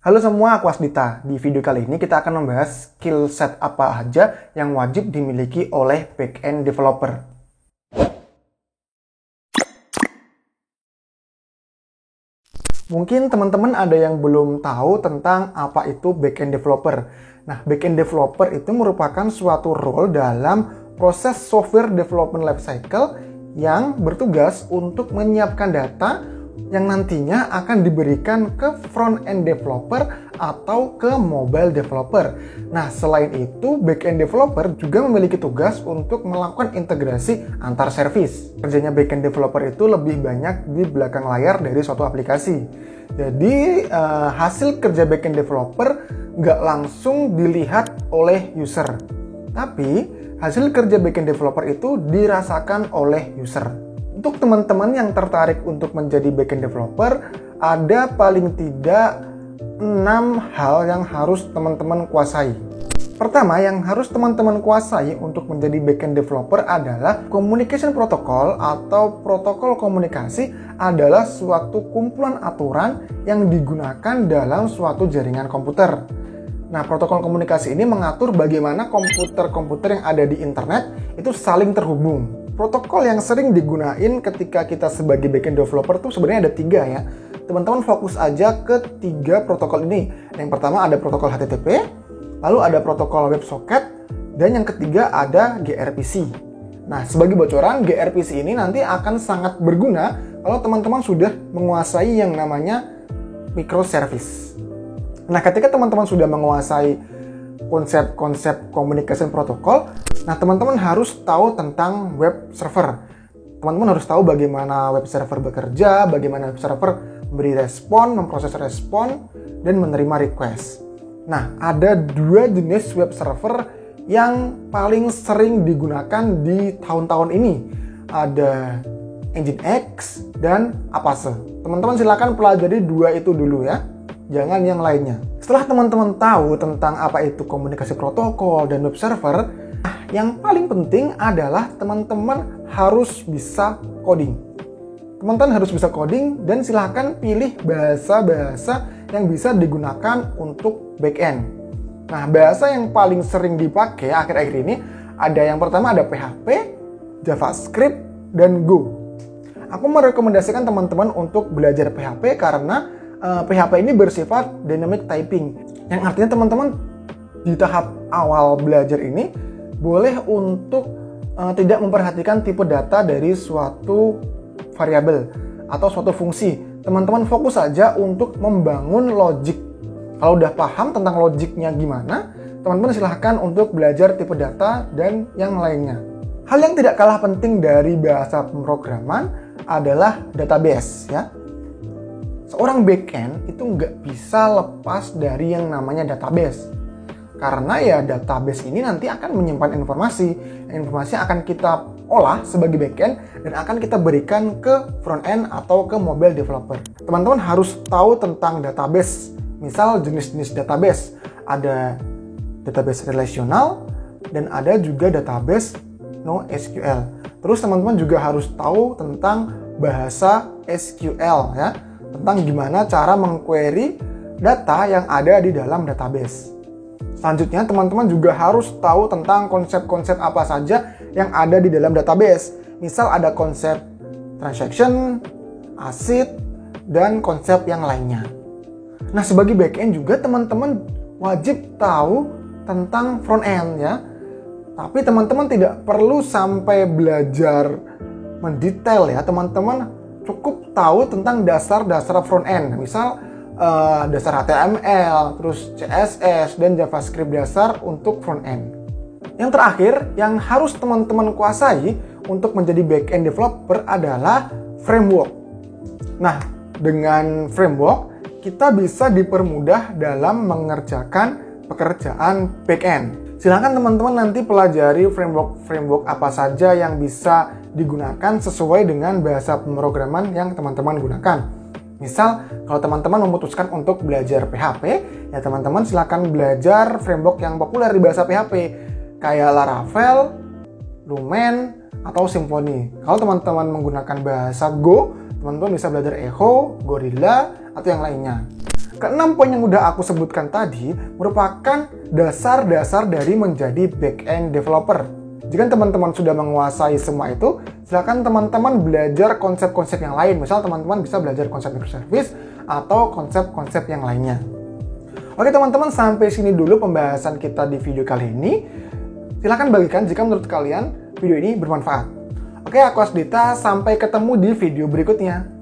Halo semua, aku Asdita. Di video kali ini kita akan membahas skill set apa aja yang wajib dimiliki oleh backend developer. Mungkin teman-teman ada yang belum tahu tentang apa itu backend developer. Nah, backend developer itu merupakan suatu role dalam proses software development lifecycle yang bertugas untuk menyiapkan data yang nantinya akan diberikan ke front-end developer atau ke mobile developer. Nah, selain itu, back-end developer juga memiliki tugas untuk melakukan integrasi antar service. Kerjanya back-end developer itu lebih banyak di belakang layar dari suatu aplikasi. Jadi, hasil kerja back-end developer nggak langsung dilihat oleh user. Tapi, hasil kerja back-end developer itu dirasakan oleh user. Untuk teman-teman yang tertarik untuk menjadi backend developer, ada paling tidak 6 hal yang harus teman-teman kuasai. Pertama, yang harus teman-teman kuasai untuk menjadi backend developer adalah communication protocol atau protokol komunikasi adalah suatu kumpulan aturan yang digunakan dalam suatu jaringan komputer. Nah, protokol komunikasi ini mengatur bagaimana komputer-komputer yang ada di internet itu saling terhubung. Protokol yang sering digunain ketika kita sebagai backend developer tuh sebenarnya ada 3 ya. Teman-teman fokus aja ke 3 protokol ini. Yang pertama ada protokol HTTP, lalu ada protokol WebSocket, dan yang ketiga ada gRPC. Nah, sebagai bocoran, gRPC ini nanti akan sangat berguna kalau teman-teman sudah menguasai yang namanya microservice. Nah, ketika teman-teman sudah menguasai konsep-konsep communication protocol, nah teman-teman harus tahu tentang web server. Teman-teman harus tahu bagaimana web server bekerja, bagaimana web server memberi respon, memproses respon, dan menerima request. Nah, ada 2 jenis web server yang paling sering digunakan di tahun-tahun ini. Ada Nginx dan Apache. Teman-teman silakan pelajari 2 itu dulu ya. Jangan yang lainnya. Setelah teman-teman tahu tentang apa itu komunikasi protokol dan web server, yang paling penting adalah teman-teman harus bisa coding. Teman-teman harus bisa coding dan silahkan pilih bahasa-bahasa yang bisa digunakan untuk backend. Nah, bahasa yang paling sering dipakai akhir-akhir ini ada yang pertama ada PHP, JavaScript, dan Go. Aku merekomendasikan teman-teman untuk belajar PHP karena PHP ini bersifat dynamic typing, yang artinya teman-teman di tahap awal belajar ini boleh untuk tidak memperhatikan tipe data dari suatu variabel atau suatu fungsi. Teman-teman fokus saja untuk membangun logic. Kalau udah paham tentang logiknya gimana, teman-teman silahkan untuk belajar tipe data dan yang lainnya. Hal yang tidak kalah penting dari bahasa pemrograman adalah database ya. Seorang backend itu nggak bisa lepas dari yang namanya database. Karena ya database ini nanti akan menyimpan informasi. Informasi akan kita olah sebagai backend dan akan kita berikan ke front-end atau ke mobile developer. Teman-teman harus tahu tentang database. Misal jenis-jenis database. Ada database relasional dan ada juga database NoSQL. Terus teman-teman juga harus tahu tentang bahasa SQL ya. Tentang gimana cara mengquery data yang ada di dalam database. Selanjutnya, teman-teman juga harus tahu tentang konsep-konsep apa saja yang ada di dalam database. Misal ada konsep transaction, ACID, dan konsep yang lainnya. Nah, sebagai backend juga teman-teman wajib tahu tentang front-end ya. Tapi teman-teman tidak perlu sampai belajar mendetail ya. Teman-teman cukup tahu tentang dasar-dasar front-end. Misal dasar HTML, terus CSS, dan JavaScript dasar untuk front-end. Yang terakhir, yang harus teman-teman kuasai untuk menjadi back-end developer adalah framework. Nah, dengan framework, kita bisa dipermudah dalam mengerjakan pekerjaan back-end. Silahkan teman-teman nanti pelajari framework apa saja yang bisa digunakan sesuai dengan bahasa pemrograman yang teman-teman gunakan. Misal, kalau teman-teman memutuskan untuk belajar PHP, ya teman-teman silakan belajar framework yang populer di bahasa PHP, kayak Laravel, Lumen, atau Symfony. Kalau teman-teman menggunakan bahasa Go, teman-teman bisa belajar Echo, Gorilla, atau yang lainnya. Keenam poin yang udah aku sebutkan tadi merupakan dasar-dasar dari menjadi back-end developer. Jika teman-teman sudah menguasai semua itu, silakan teman-teman belajar konsep-konsep yang lain. Misal teman-teman bisa belajar konsep microservice atau konsep-konsep yang lainnya. Oke teman-teman, sampai sini dulu pembahasan kita di video kali ini. Silahkan bagikan jika menurut kalian video ini bermanfaat. Oke, aku Asdita, sampai ketemu di video berikutnya.